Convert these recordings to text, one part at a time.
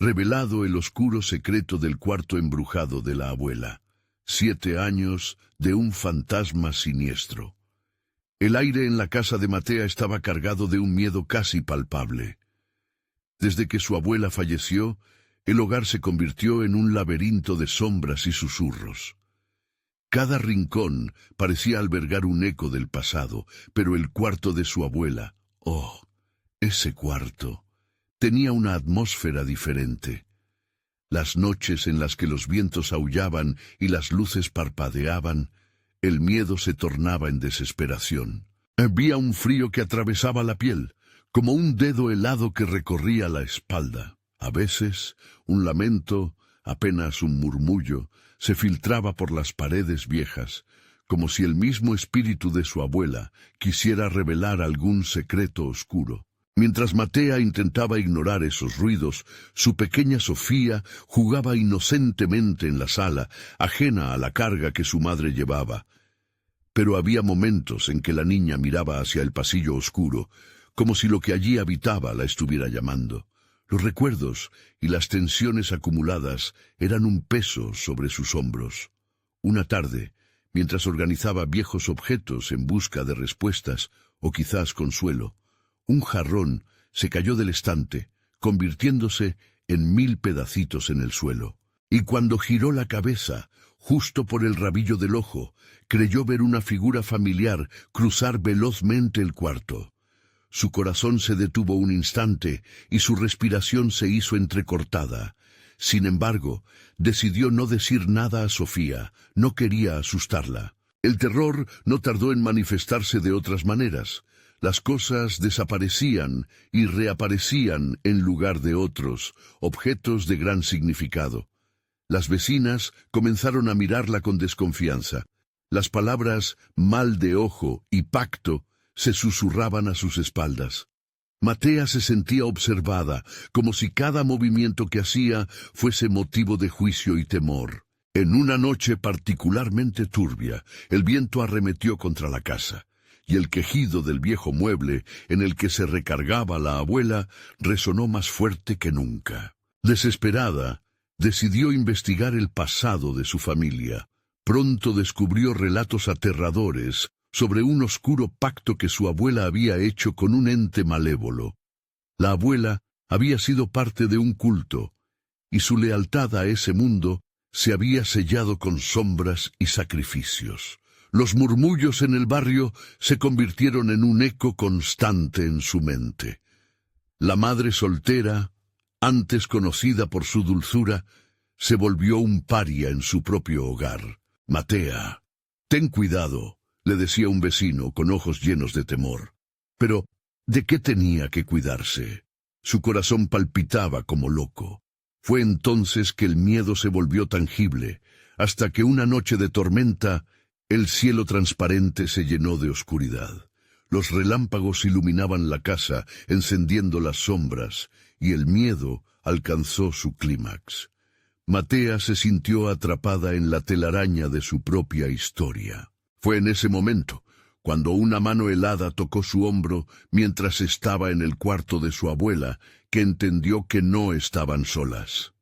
revelado el oscuro secreto del cuarto embrujado de la abuela. 7 años de un fantasma siniestro. El aire en la casa de Matea estaba cargado de un miedo casi palpable. Desde que su abuela falleció, el hogar se convirtió en un laberinto de sombras y susurros. Cada rincón parecía albergar un eco del pasado, pero el cuarto de su abuela, oh, ese cuarto, tenía una atmósfera diferente. Las noches en las que los vientos aullaban y las luces parpadeaban, el miedo se tornaba en desesperación. Había un frío que atravesaba la piel, como un dedo helado que recorría la espalda. A veces, un lamento, apenas un murmullo, se filtraba por las paredes viejas, como si el mismo espíritu de su abuela quisiera revelar algún secreto oscuro. Mientras Matea intentaba ignorar esos ruidos, su pequeña Sofía jugaba inocentemente en la sala, ajena a la carga que su madre llevaba. Pero había momentos en que la niña miraba hacia el pasillo oscuro, como si lo que allí habitaba la estuviera llamando. Los recuerdos y las tensiones acumuladas eran un peso sobre sus hombros. Una tarde, mientras organizaba viejos objetos en busca de respuestas o quizás consuelo, un jarrón se cayó del estante, convirtiéndose en 1000 pedacitos en el suelo. Y cuando giró la cabeza, justo por el rabillo del ojo, creyó ver una figura familiar cruzar velozmente el cuarto. Su corazón se detuvo un instante y su respiración se hizo entrecortada. Sin embargo, decidió no decir nada a Sofía, no quería asustarla. El terror no tardó en manifestarse de otras maneras. Las cosas desaparecían y reaparecían en lugar de otros, objetos de gran significado. Las vecinas comenzaron a mirarla con desconfianza. Las palabras mal de ojo y pacto se susurraban a sus espaldas. Matea se sentía observada, como si cada movimiento que hacía fuese motivo de juicio y temor. En una noche particularmente turbia, el viento arremetió contra la casa, y el quejido del viejo mueble en el que se recargaba la abuela resonó más fuerte que nunca. Desesperada, decidió investigar el pasado de su familia. Pronto descubrió relatos aterradores sobre un oscuro pacto que su abuela había hecho con un ente malévolo. La abuela había sido parte de un culto, y su lealtad a ese mundo se había sellado con sombras y sacrificios. Los murmullos en el barrio se convirtieron en un eco constante en su mente. La madre soltera, antes conocida por su dulzura, se volvió un paria en su propio hogar. «Matea, ten cuidado», le decía un vecino con ojos llenos de temor. Pero, ¿de qué tenía que cuidarse? Su corazón palpitaba como loco. Fue entonces que el miedo se volvió tangible, hasta que una noche de tormenta, el cielo transparente se llenó de oscuridad. Los relámpagos iluminaban la casa, encendiendo las sombras, y el miedo alcanzó su clímax. Matea se sintió atrapada en la telaraña de su propia historia. Fue en ese momento, cuando una mano helada tocó su hombro mientras estaba en el cuarto de su abuela, que entendió que no estaban solas.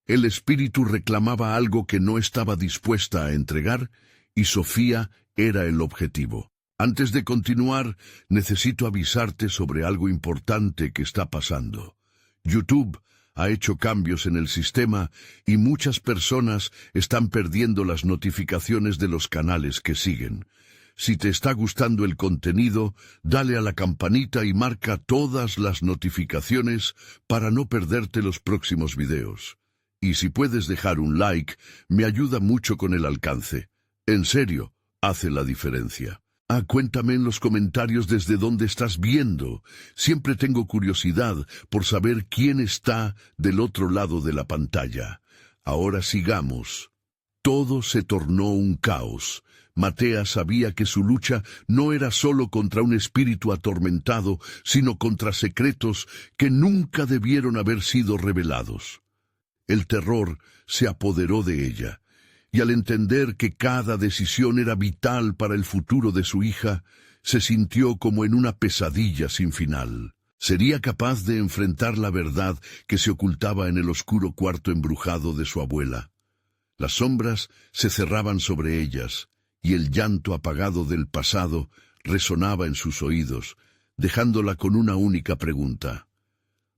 El espíritu reclamaba algo que no estaba dispuesta a entregar, y Sofía era el objetivo. Antes de continuar, necesito avisarte sobre algo importante que está pasando. YouTube ha hecho cambios en el sistema y muchas personas están perdiendo las notificaciones de los canales que siguen. Si te está gustando el contenido, dale a la campanita y marca todas las notificaciones para no perderte los próximos videos. Y si puedes dejar un like, me ayuda mucho con el alcance. En serio, hace la diferencia. Cuéntame en los comentarios desde dónde estás viendo. Siempre tengo curiosidad por saber quién está del otro lado de la pantalla. Ahora sigamos. Todo se tornó un caos. Matea sabía que su lucha no era solo contra un espíritu atormentado, sino contra secretos que nunca debieron haber sido revelados. El terror se apoderó de ella, y al entender que cada decisión era vital para el futuro de su hija, se sintió como en una pesadilla sin final. ¿Sería capaz de enfrentar la verdad que se ocultaba en el oscuro cuarto embrujado de su abuela? Las sombras se cerraban sobre ellas, y el llanto apagado del pasado resonaba en sus oídos, dejándola con una única pregunta.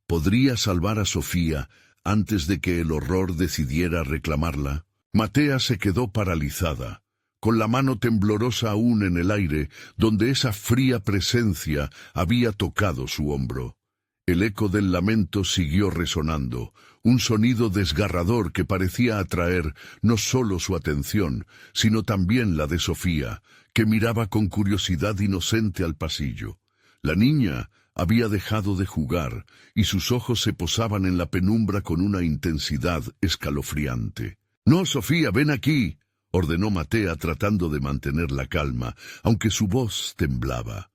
¿Podría salvar a Sofía antes de que el horror decidiera reclamarla? Matea se quedó paralizada, con la mano temblorosa aún en el aire, donde esa fría presencia había tocado su hombro. El eco del lamento siguió resonando, un sonido desgarrador que parecía atraer no solo su atención, sino también la de Sofía, que miraba con curiosidad inocente al pasillo. La niña había dejado de jugar, y sus ojos se posaban en la penumbra con una intensidad escalofriante. «No, Sofía, ven aquí», ordenó Matea tratando de mantener la calma, aunque su voz temblaba.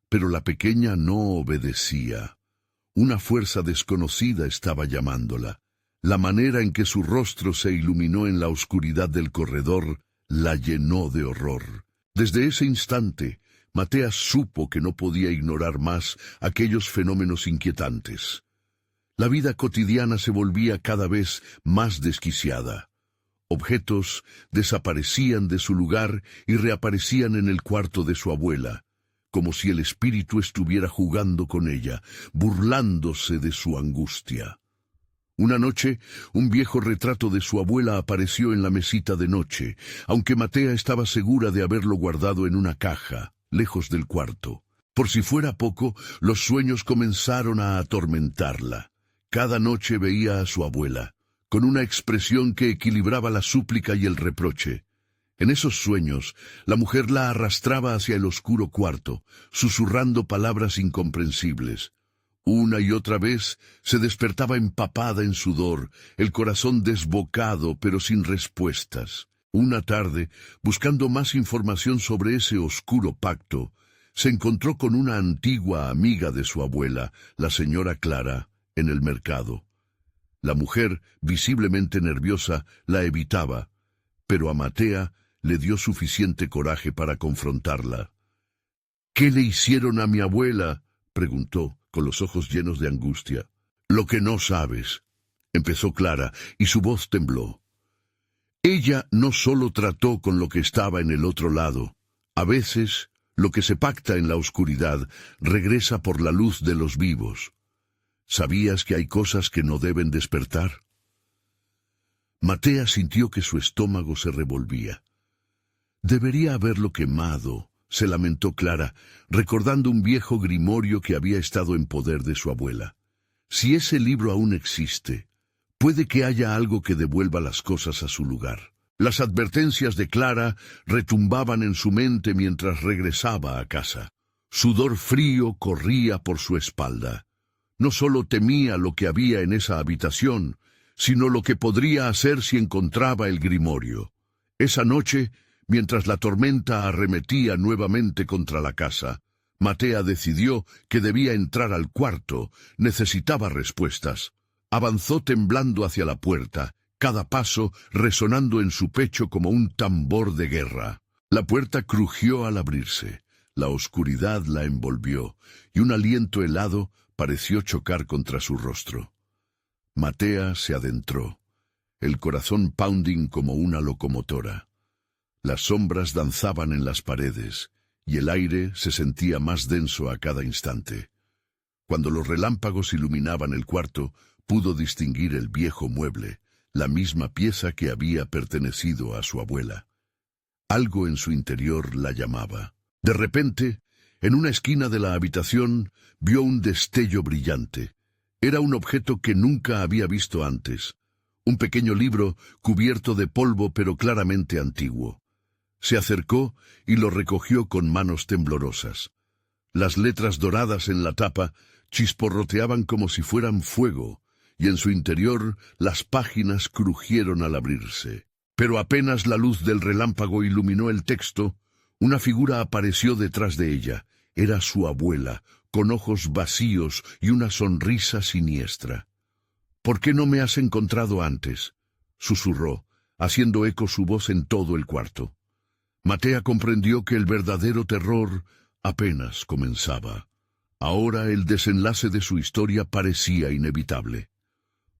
Pero la pequeña no obedecía. Una fuerza desconocida estaba llamándola. La manera en que su rostro se iluminó en la oscuridad del corredor la llenó de horror. Desde ese instante, Matea supo que no podía ignorar más aquellos fenómenos inquietantes. La vida cotidiana se volvía cada vez más desquiciada. Objetos desaparecían de su lugar y reaparecían en el cuarto de su abuela, como si el espíritu estuviera jugando con ella, burlándose de su angustia. Una noche, un viejo retrato de su abuela apareció en la mesita de noche, aunque Matea estaba segura de haberlo guardado en una caja, lejos del cuarto. Por si fuera poco, los sueños comenzaron a atormentarla. Cada noche veía a su abuela, con una expresión que equilibraba la súplica y el reproche. En esos sueños, la mujer la arrastraba hacia el oscuro cuarto, susurrando palabras incomprensibles. Una y otra vez se despertaba empapada en sudor, el corazón desbocado pero sin respuestas. Una tarde, buscando más información sobre ese oscuro pacto, se encontró con una antigua amiga de su abuela, la señora Clara, en el mercado. La mujer, visiblemente nerviosa, la evitaba, pero a Matea le dio suficiente coraje para confrontarla. «¿Qué le hicieron a mi abuela?», preguntó, con los ojos llenos de angustia. «Lo que no sabes», empezó Clara, y su voz tembló. «Ella no solo trató con lo que estaba en el otro lado. A veces, lo que se pacta en la oscuridad regresa por la luz de los vivos. ¿Sabías que hay cosas que no deben despertar?». Matea sintió que su estómago se revolvía. «Debería haberlo quemado», se lamentó Clara, recordando un viejo grimorio que había estado en poder de su abuela. «Si ese libro aún existe, puede que haya algo que devuelva las cosas a su lugar». Las advertencias de Clara retumbaban en su mente mientras regresaba a casa. Sudor frío corría por su espalda. No solo temía lo que había en esa habitación, sino lo que podría hacer si encontraba el grimorio. Esa noche, mientras la tormenta arremetía nuevamente contra la casa, Matea decidió que debía entrar al cuarto, necesitaba respuestas. Avanzó temblando hacia la puerta, cada paso resonando en su pecho como un tambor de guerra. La puerta crujió al abrirse, la oscuridad la envolvió, y un aliento helado pareció chocar contra su rostro. Matea se adentró, el corazón pounding como una locomotora. Las sombras danzaban en las paredes, y el aire se sentía más denso a cada instante. Cuando los relámpagos iluminaban el cuarto, pudo distinguir el viejo mueble, la misma pieza que había pertenecido a su abuela. Algo en su interior la llamaba. De repente, en una esquina de la habitación, vio un destello brillante. Era un objeto que nunca había visto antes. Un pequeño libro cubierto de polvo pero claramente antiguo. Se acercó y lo recogió con manos temblorosas. Las letras doradas en la tapa chisporroteaban como si fueran fuego, y en su interior las páginas crujieron al abrirse. Pero apenas la luz del relámpago iluminó el texto, una figura apareció detrás de ella. Era su abuela, con ojos vacíos y una sonrisa siniestra. «¿Por qué no me has encontrado antes?», susurró, haciendo eco su voz en todo el cuarto. Matea comprendió que el verdadero terror apenas comenzaba. Ahora el desenlace de su historia parecía inevitable.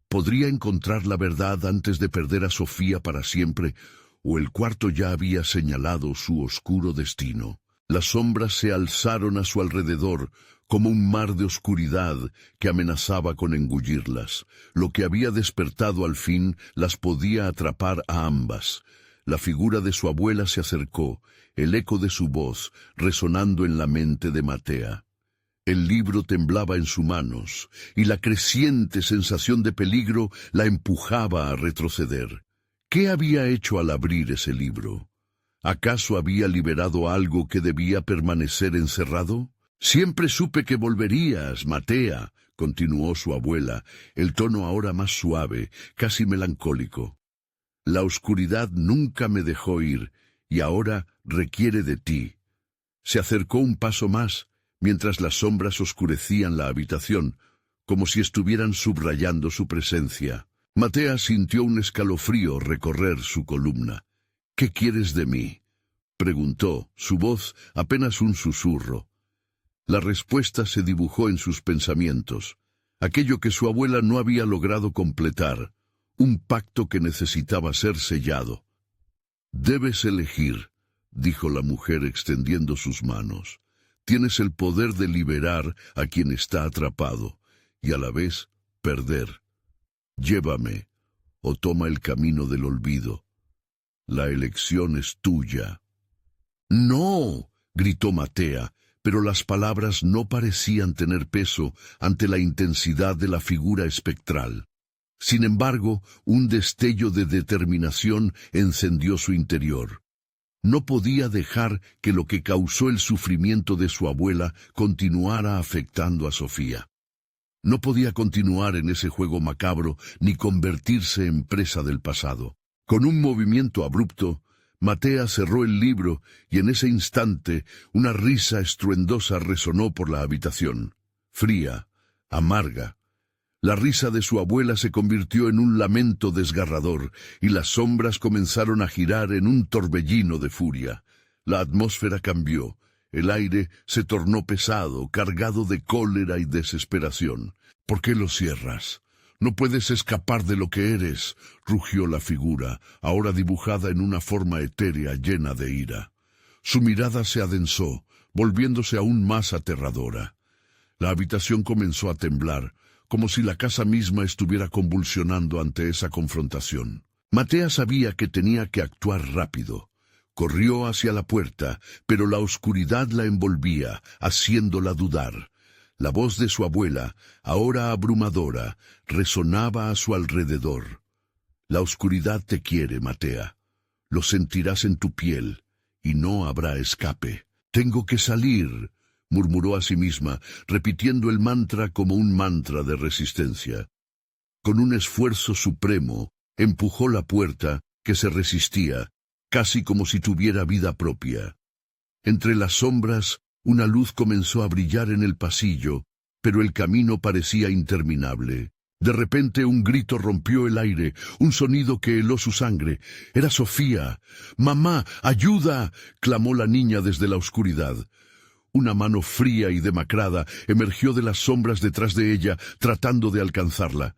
¿Podría encontrar la verdad antes de perder a Sofía para siempre, o el cuarto ya había señalado su oscuro destino? Las sombras se alzaron a su alrededor, como un mar de oscuridad que amenazaba con engullirlas. Lo que había despertado al fin las podía atrapar a ambas. La figura de su abuela se acercó, el eco de su voz resonando en la mente de Matea. El libro temblaba en sus manos, y la creciente sensación de peligro la empujaba a retroceder. ¿Qué había hecho al abrir ese libro? ¿Acaso había liberado algo que debía permanecer encerrado? «Siempre supe que volverías, Matea», continuó su abuela, el tono ahora más suave, casi melancólico. «La oscuridad nunca me dejó ir, y ahora requiere de ti». Se acercó un paso más, mientras las sombras oscurecían la habitación, como si estuvieran subrayando su presencia. Matea sintió un escalofrío recorrer su columna. «¿Qué quieres de mí?», preguntó, su voz apenas un susurro. La respuesta se dibujó en sus pensamientos, aquello que su abuela no había logrado completar, un pacto que necesitaba ser sellado. «Debes elegir», dijo la mujer extendiendo sus manos. «Tienes el poder de liberar a quien está atrapado, y a la vez perder. Llévame, o toma el camino del olvido. La elección es tuya». «¡No!», gritó Matea, pero las palabras no parecían tener peso ante la intensidad de la figura espectral. Sin embargo, un destello de determinación encendió su interior. No podía dejar que lo que causó el sufrimiento de su abuela continuara afectando a Sofía. No podía continuar en ese juego macabro ni convertirse en presa del pasado. Con un movimiento abrupto, Matea cerró el libro y en ese instante una risa estruendosa resonó por la habitación. Fría, amarga. La risa de su abuela se convirtió en un lamento desgarrador y las sombras comenzaron a girar en un torbellino de furia. La atmósfera cambió. El aire se tornó pesado, cargado de cólera y desesperación. «¿Por qué lo cierras? No puedes escapar de lo que eres», rugió la figura, ahora dibujada en una forma etérea llena de ira. Su mirada se adensó, volviéndose aún más aterradora. La habitación comenzó a temblar, como si la casa misma estuviera convulsionando ante esa confrontación. Matea sabía que tenía que actuar rápido. Corrió hacia la puerta, pero la oscuridad la envolvía, haciéndola dudar. La voz de su abuela, ahora abrumadora, resonaba a su alrededor. «La oscuridad te quiere, Matea. Lo sentirás en tu piel, y no habrá escape. Tengo que salir», murmuró a sí misma, repitiendo el mantra como un mantra de resistencia. Con un esfuerzo supremo, empujó la puerta, que se resistía, casi como si tuviera vida propia. Entre las sombras, una luz comenzó a brillar en el pasillo, pero el camino parecía interminable. De repente un grito rompió el aire, un sonido que heló su sangre. Era Sofía. «¡Mamá, ayuda!», clamó la niña desde la oscuridad. Una mano fría y demacrada emergió de las sombras detrás de ella, tratando de alcanzarla.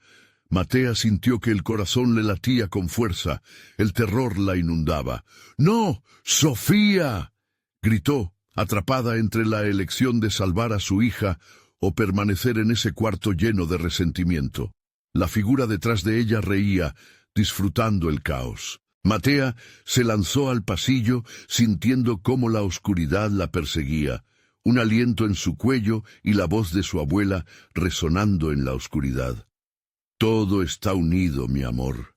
Matea sintió que el corazón le latía con fuerza. El terror la inundaba. «¡No! ¡Sofía!», gritó, atrapada entre la elección de salvar a su hija o permanecer en ese cuarto lleno de resentimiento. La figura detrás de ella reía, disfrutando el caos. Matea se lanzó al pasillo, sintiendo cómo la oscuridad la perseguía, un aliento en su cuello y la voz de su abuela resonando en la oscuridad. «Todo está unido, mi amor.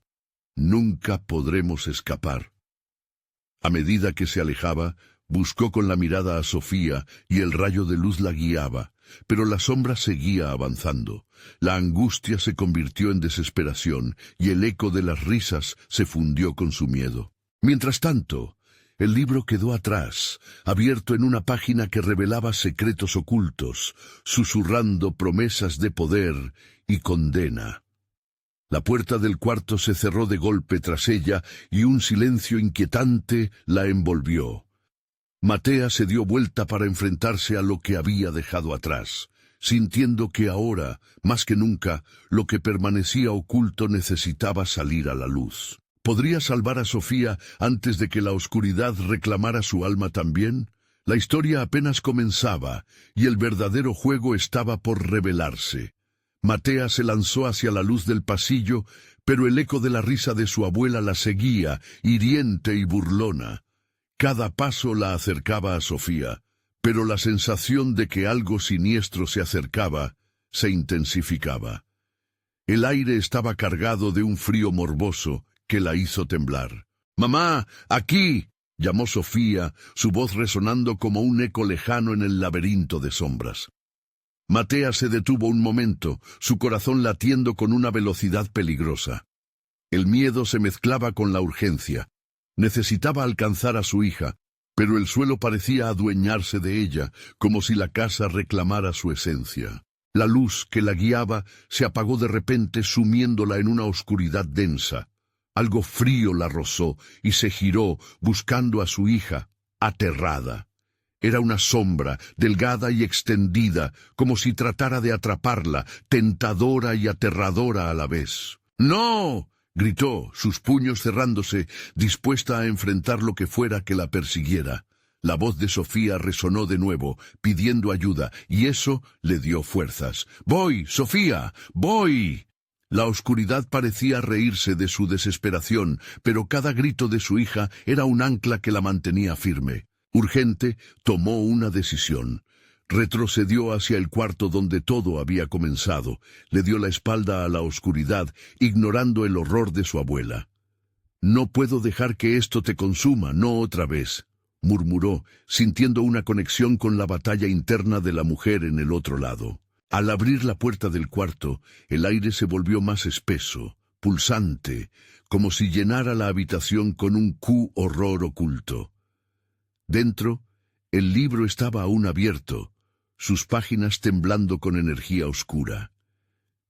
Nunca podremos escapar». A medida que se alejaba, buscó con la mirada a Sofía y el rayo de luz la guiaba, pero la sombra seguía avanzando. La angustia se convirtió en desesperación y el eco de las risas se fundió con su miedo. Mientras tanto, el libro quedó atrás, abierto en una página que revelaba secretos ocultos, susurrando promesas de poder y condena. La puerta del cuarto se cerró de golpe tras ella y un silencio inquietante la envolvió. Matea se dio vuelta para enfrentarse a lo que había dejado atrás. sintiendo que ahora, más que nunca, lo que permanecía oculto necesitaba salir a la luz. ¿Podría salvar a Sofía antes de que la oscuridad reclamara su alma también? La historia apenas comenzaba, y el verdadero juego estaba por revelarse. Matea se lanzó hacia la luz del pasillo, pero el eco de la risa de su abuela la seguía, hiriente y burlona. Cada paso la acercaba a Sofía, pero la sensación de que algo siniestro se acercaba se intensificaba. El aire estaba cargado de un frío morboso que la hizo temblar. «¡Mamá, aquí!», llamó Sofía, su voz resonando como un eco lejano en el laberinto de sombras. Matea se detuvo un momento, su corazón latiendo con una velocidad peligrosa. El miedo se mezclaba con la urgencia. Necesitaba alcanzar a su hija, pero el suelo parecía adueñarse de ella, como si la casa reclamara su esencia. La luz que la guiaba se apagó de repente, sumiéndola en una oscuridad densa. Algo frío la rozó y se giró, buscando a su hija, aterrada. Era una sombra, delgada y extendida, como si tratara de atraparla, tentadora y aterradora a la vez. «¡No!», gritó, sus puños cerrándose, dispuesta a enfrentar lo que fuera que la persiguiera. La voz de Sofía resonó de nuevo, pidiendo ayuda, y eso le dio fuerzas. «¡Voy, Sofía! ¡Voy!». La oscuridad parecía reírse de su desesperación, pero cada grito de su hija era un ancla que la mantenía firme. Urgente, tomó una decisión. Retrocedió hacia el cuarto donde todo había comenzado. Le dio la espalda a la oscuridad, ignorando el horror de su abuela. «No puedo dejar que esto te consuma, no otra vez», murmuró, sintiendo una conexión con la batalla interna de la mujer en el otro lado. Al abrir la puerta del cuarto, el aire se volvió más espeso, pulsante, como si llenara la habitación con un horror oculto. Dentro, el libro estaba aún abierto, sus páginas temblando con energía oscura.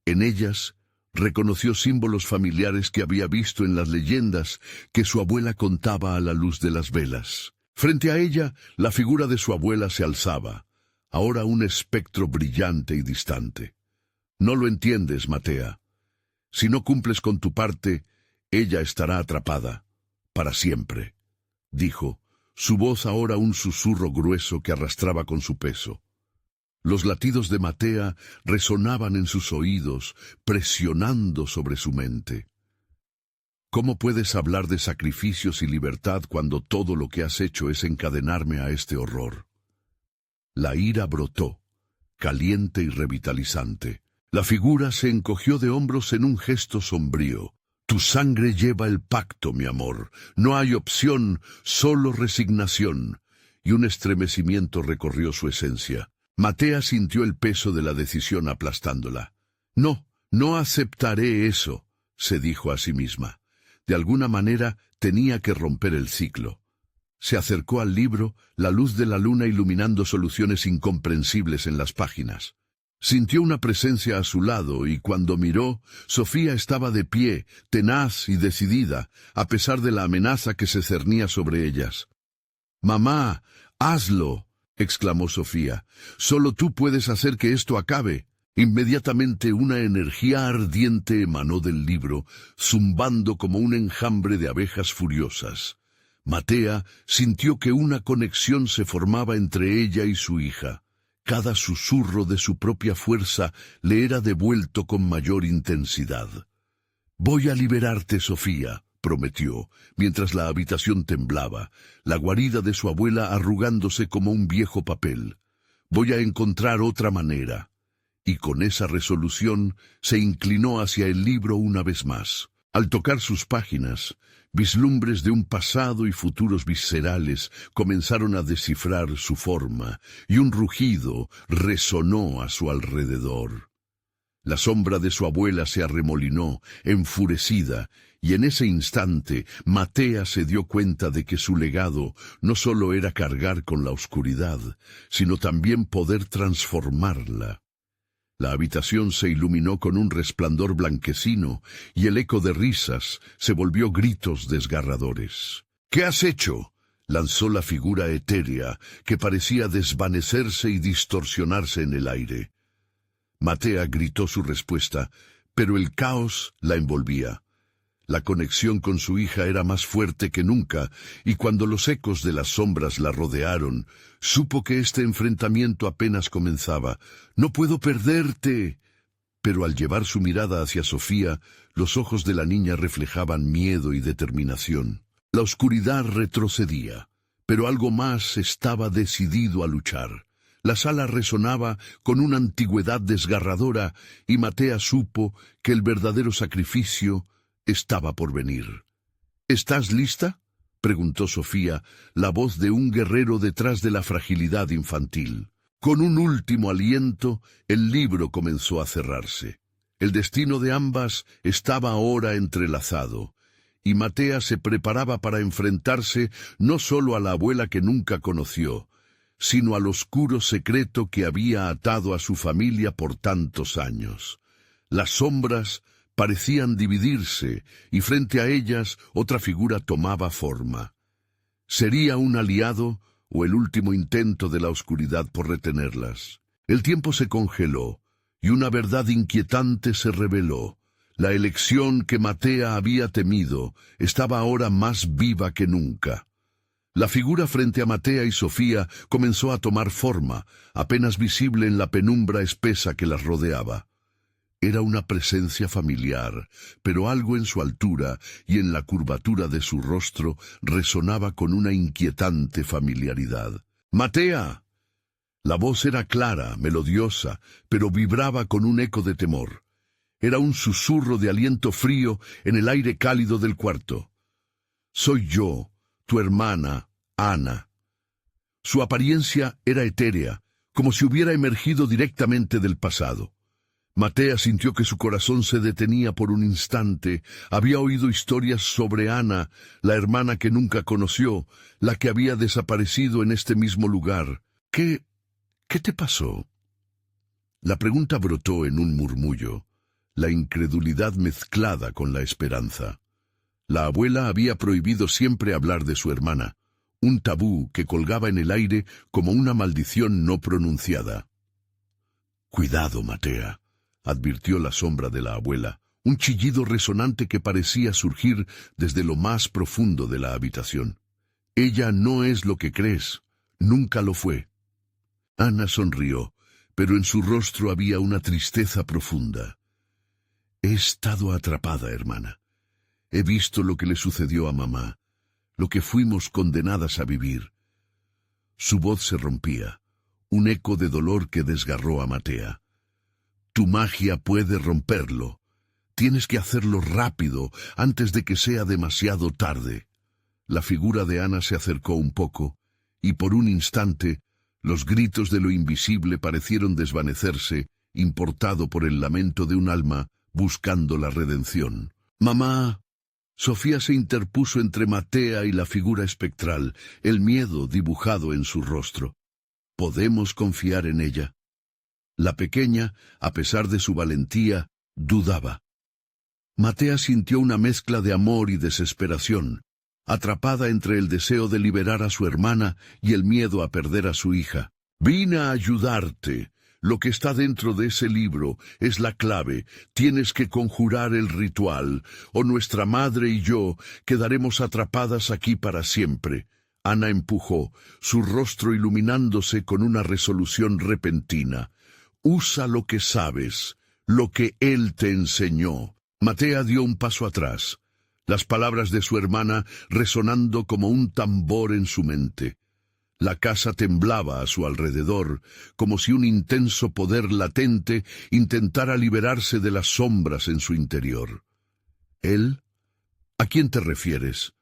En ellas, reconoció símbolos familiares que había visto en las leyendas que su abuela contaba a la luz de las velas. Frente a ella, la figura de su abuela se alzaba, ahora un espectro brillante y distante. «No lo entiendes, Matea. Si no cumples con tu parte, ella estará atrapada, para siempre», dijo, su voz ahora un susurro grueso que arrastraba con su peso. Los latidos de Matea resonaban en sus oídos, presionando sobre su mente. «¿Cómo puedes hablar de sacrificios y libertad cuando todo lo que has hecho es encadenarme a este horror?». La ira brotó, caliente y revitalizante. La figura se encogió de hombros en un gesto sombrío. «Tu sangre lleva el pacto, mi amor. No hay opción, solo resignación». Y un estremecimiento recorrió su esencia. Matea sintió el peso de la decisión aplastándola. «No, no aceptaré eso», se dijo a sí misma. De alguna manera tenía que romper el ciclo. Se acercó al libro, la luz de la luna iluminando soluciones incomprensibles en las páginas. Sintió una presencia a su lado y cuando miró, Sofía estaba de pie, tenaz y decidida, a pesar de la amenaza que se cernía sobre ellas. «Mamá, hazlo», exclamó Sofía. «Solo tú puedes hacer que esto acabe». Inmediatamente una energía ardiente emanó del libro, zumbando como un enjambre de abejas furiosas. Matea sintió que una conexión se formaba entre ella y su hija. Cada susurro de su propia fuerza le era devuelto con mayor intensidad. «Voy a liberarte, Sofía», prometió, mientras la habitación temblaba, la guarida de su abuela arrugándose como un viejo papel. «Voy a encontrar otra manera». Y con esa resolución se inclinó hacia el libro una vez más. Al tocar sus páginas, vislumbres de un pasado y futuros viscerales comenzaron a descifrar su forma, y un rugido resonó a su alrededor. La sombra de su abuela se arremolinó, enfurecida, y en ese instante Matea se dio cuenta de que su legado no solo era cargar con la oscuridad, sino también poder transformarla. La habitación se iluminó con un resplandor blanquecino, y el eco de risas se volvió gritos desgarradores. «¿Qué has hecho?», lanzó la figura etérea, que parecía desvanecerse y distorsionarse en el aire. Matea gritó su respuesta, pero el caos la envolvía. La conexión con su hija era más fuerte que nunca, y cuando los ecos de las sombras la rodearon, supo que este enfrentamiento apenas comenzaba. «No puedo perderte». Pero al llevar su mirada hacia Sofía, los ojos de la niña reflejaban miedo y determinación. La oscuridad retrocedía, pero algo más estaba decidido a luchar. La sala resonaba con una antigüedad desgarradora, y Matea supo que el verdadero sacrificio estaba por venir. «¿Estás lista?», preguntó Sofía, la voz de un guerrero detrás de la fragilidad infantil. Con un último aliento, el libro comenzó a cerrarse. El destino de ambas estaba ahora entrelazado, y Matea se preparaba para enfrentarse no solo a la abuela que nunca conoció, sino al oscuro secreto que había atado a su familia por tantos años. Las sombras parecían dividirse, y frente a ellas otra figura tomaba forma. ¿Sería un aliado o el último intento de la oscuridad por retenerlas? El tiempo se congeló, y una verdad inquietante se reveló. La elección que Matea había temido estaba ahora más viva que nunca. La figura frente a Matea y Sofía comenzó a tomar forma, apenas visible en la penumbra espesa que las rodeaba. Era una presencia familiar, pero algo en su altura y en la curvatura de su rostro resonaba con una inquietante familiaridad. «¡Matea!». La voz era clara, melodiosa, pero vibraba con un eco de temor. Era un susurro de aliento frío en el aire cálido del cuarto. «Soy yo, tu hermana, Ana». Su apariencia era etérea, como si hubiera emergido directamente del pasado. Matea sintió que su corazón se detenía por un instante. Había oído historias sobre Ana, la hermana que nunca conoció, la que había desaparecido en este mismo lugar. ¿Qué te pasó?». La pregunta brotó en un murmullo, la incredulidad mezclada con la esperanza. La abuela había prohibido siempre hablar de su hermana, un tabú que colgaba en el aire como una maldición no pronunciada. «Cuidado, Matea», advirtió la sombra de la abuela, un chillido resonante que parecía surgir desde lo más profundo de la habitación. «Ella no es lo que crees, nunca lo fue». Ana sonrió, pero en su rostro había una tristeza profunda. «He estado atrapada, hermana. He visto lo que le sucedió a mamá, lo que fuimos condenadas a vivir». Su voz se rompía, un eco de dolor que desgarró a Matea. «Tu magia puede romperlo. Tienes que hacerlo rápido, antes de que sea demasiado tarde». La figura de Ana se acercó un poco, y por un instante, los gritos de lo invisible parecieron desvanecerse, importado por el lamento de un alma buscando la redención. «Mamá». Sofía se interpuso entre Matea y la figura espectral, el miedo dibujado en su rostro. «¿Podemos confiar en ella?». La pequeña, a pesar de su valentía, dudaba. Matea sintió una mezcla de amor y desesperación, atrapada entre el deseo de liberar a su hermana y el miedo a perder a su hija. «Vine a ayudarte. Lo que está dentro de ese libro es la clave. Tienes que conjurar el ritual, o nuestra madre y yo quedaremos atrapadas aquí para siempre». Ana empujó, su rostro iluminándose con una resolución repentina. «Usa lo que sabes, lo que él te enseñó». Matea dio un paso atrás, las palabras de su hermana resonando como un tambor en su mente. La casa temblaba a su alrededor, como si un intenso poder latente intentara liberarse de las sombras en su interior. «¿Él? ¿A quién te refieres?».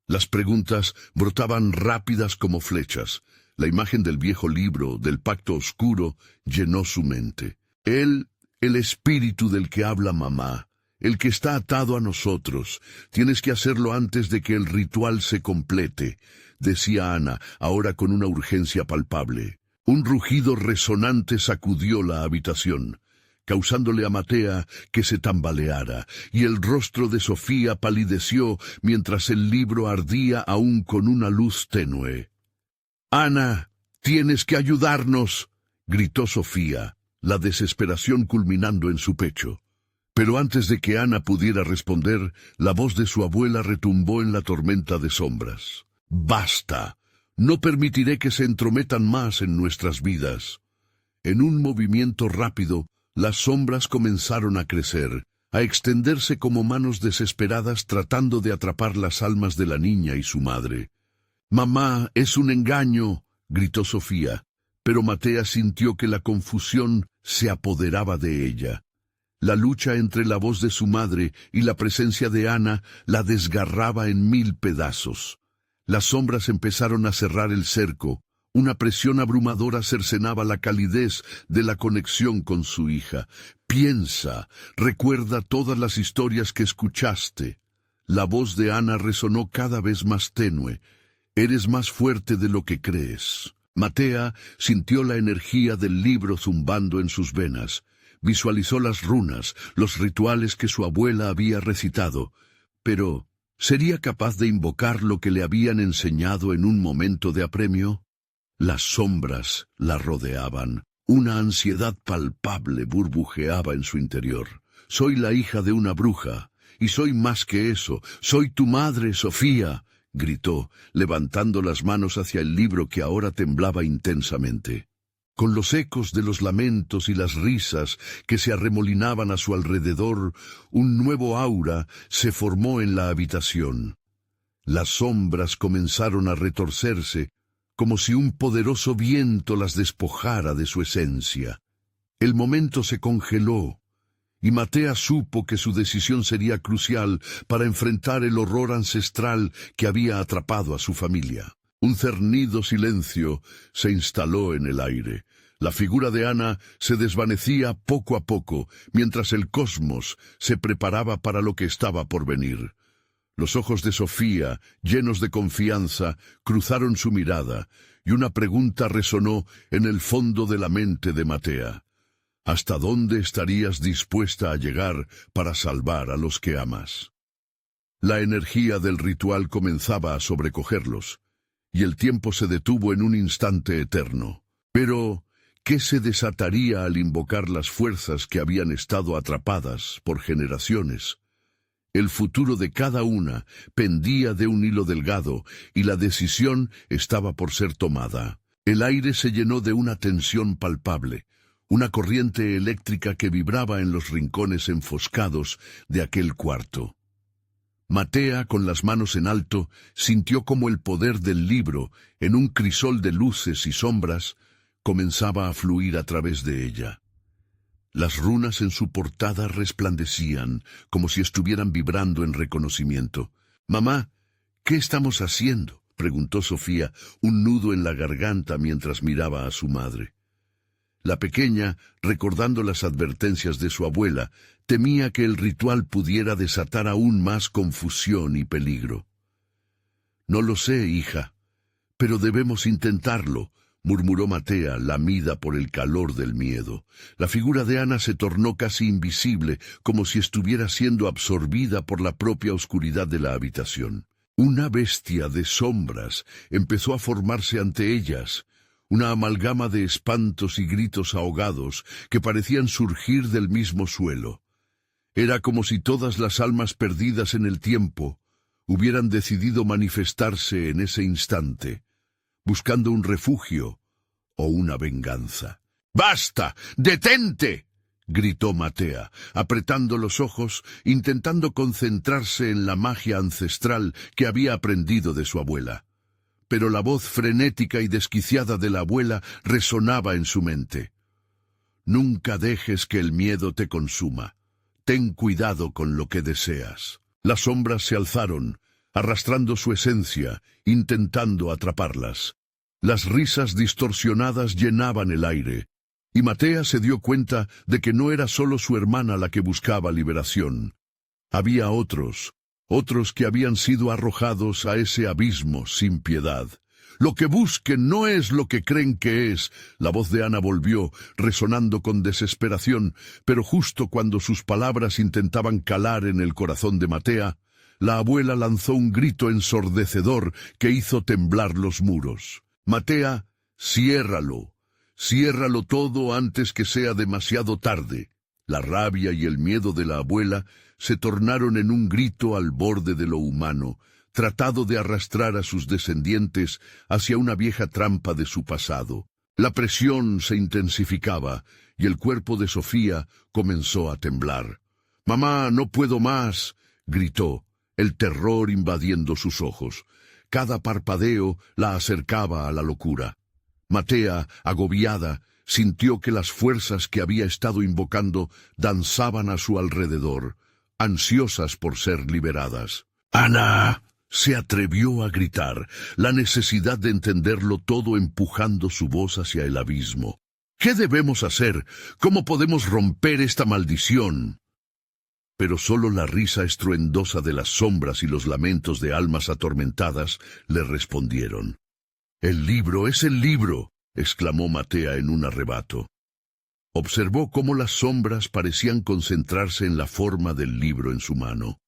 Las preguntas brotaban rápidas como flechas. La imagen del viejo libro, del pacto oscuro, llenó su mente. «Él, el espíritu del que habla mamá, el que está atado a nosotros. Tienes que hacerlo antes de que el ritual se complete», decía Ana, ahora con una urgencia palpable. Un rugido resonante sacudió la habitación, causándole a Matea que se tambaleara, y el rostro de Sofía palideció mientras el libro ardía aún con una luz tenue. «Ana, tienes que ayudarnos», gritó Sofía. la desesperación culminando en su pecho. Pero antes de que Ana pudiera responder, la voz de su abuela retumbó en la tormenta de sombras. «¡Basta! No permitiré que se entrometan más en nuestras vidas». En un movimiento rápido, las sombras comenzaron a crecer, a extenderse como manos desesperadas tratando de atrapar las almas de la niña y su madre. «Mamá, es un engaño», gritó Sofía, pero Matea sintió que la confusión se apoderaba de ella. La lucha entre la voz de su madre y la presencia de Ana la desgarraba en 1000 pedazos. Las sombras empezaron a cerrar el cerco. Una presión abrumadora cercenaba la calidez de la conexión con su hija. «Piensa, recuerda todas las historias que escuchaste». La voz de Ana resonó cada vez más tenue. «Eres más fuerte de lo que crees». Matea sintió la energía del libro zumbando en sus venas. Visualizó las runas, los rituales que su abuela había recitado. Pero, ¿sería capaz de invocar lo que le habían enseñado en un momento de apremio? Las sombras la rodeaban. Una ansiedad palpable burbujeaba en su interior. «Soy la hija de una bruja, y soy más que eso. Soy tu madre, Sofía», gritó, levantando las manos hacia el libro que ahora temblaba intensamente. Con los ecos de los lamentos y las risas que se arremolinaban a su alrededor, un nuevo aura se formó en la habitación. Las sombras comenzaron a retorcerse, como si un poderoso viento las despojara de su esencia. El momento se congeló, y Matea supo que su decisión sería crucial para enfrentar el horror ancestral que había atrapado a su familia. Un cernido silencio se instaló en el aire. La figura de Ana se desvanecía poco a poco, mientras el cosmos se preparaba para lo que estaba por venir. Los ojos de Sofía, llenos de confianza, cruzaron su mirada, y una pregunta resonó en el fondo de la mente de Matea. ¿Hasta dónde estarías dispuesta a llegar para salvar a los que amas? La energía del ritual comenzaba a sobrecogerlos, y el tiempo se detuvo en un instante eterno. Pero, ¿qué se desataría al invocar las fuerzas que habían estado atrapadas por generaciones? El futuro de cada una pendía de un hilo delgado, y la decisión estaba por ser tomada. El aire se llenó de una tensión palpable, una corriente eléctrica que vibraba en los rincones enfoscados de aquel cuarto. Matea, con las manos en alto, sintió como el poder del libro, en un crisol de luces y sombras, comenzaba a fluir a través de ella. Las runas en su portada resplandecían, como si estuvieran vibrando en reconocimiento. «Mamá, ¿qué estamos haciendo?», preguntó Sofía, un nudo en la garganta mientras miraba a su madre. La pequeña, recordando las advertencias de su abuela, temía que el ritual pudiera desatar aún más confusión y peligro. «No lo sé, hija, pero debemos intentarlo», murmuró Matea, lamida por el calor del miedo. La figura de Ana se tornó casi invisible, como si estuviera siendo absorbida por la propia oscuridad de la habitación. Una bestia de sombras empezó a formarse ante ellas, una amalgama de espantos y gritos ahogados que parecían surgir del mismo suelo. Era como si todas las almas perdidas en el tiempo hubieran decidido manifestarse en ese instante, buscando un refugio o una venganza. «¡Basta! ¡Detente!», gritó Matea, apretando los ojos, intentando concentrarse en la magia ancestral que había aprendido de su abuela. Pero la voz frenética y desquiciada de la abuela resonaba en su mente. «Nunca dejes que el miedo te consuma. Ten cuidado con lo que deseas». Las sombras se alzaron, arrastrando su esencia, intentando atraparlas. Las risas distorsionadas llenaban el aire, y Matea se dio cuenta de que no era solo su hermana la que buscaba liberación. Había otros que habían sido arrojados a ese abismo sin piedad. «Lo que busquen no es lo que creen que es», la voz de Ana volvió, resonando con desesperación, pero justo cuando sus palabras intentaban calar en el corazón de Matea, la abuela lanzó un grito ensordecedor que hizo temblar los muros. «Matea, ciérralo. Ciérralo todo antes que sea demasiado tarde. La rabia y el miedo de la abuela se tornaron en un grito al borde de lo humano, tratado de arrastrar a sus descendientes hacia una vieja trampa de su pasado. La presión se intensificaba y el cuerpo de Sofía comenzó a temblar. «Mamá, no puedo más», gritó, el terror invadiendo sus ojos. Cada parpadeo la acercaba a la locura. Matea, agobiada, sintió que las fuerzas que había estado invocando danzaban a su alrededor, ansiosas por ser liberadas. «¡Ana!», se atrevió a gritar, la necesidad de entenderlo todo empujando su voz hacia el abismo. «¿Qué debemos hacer? ¿Cómo podemos romper esta maldición?». Pero solo la risa estruendosa de las sombras y los lamentos de almas atormentadas le respondieron. «El libro es el libro», exclamó Matea en un arrebato. Observó cómo las sombras parecían concentrarse en la forma del libro en su mano.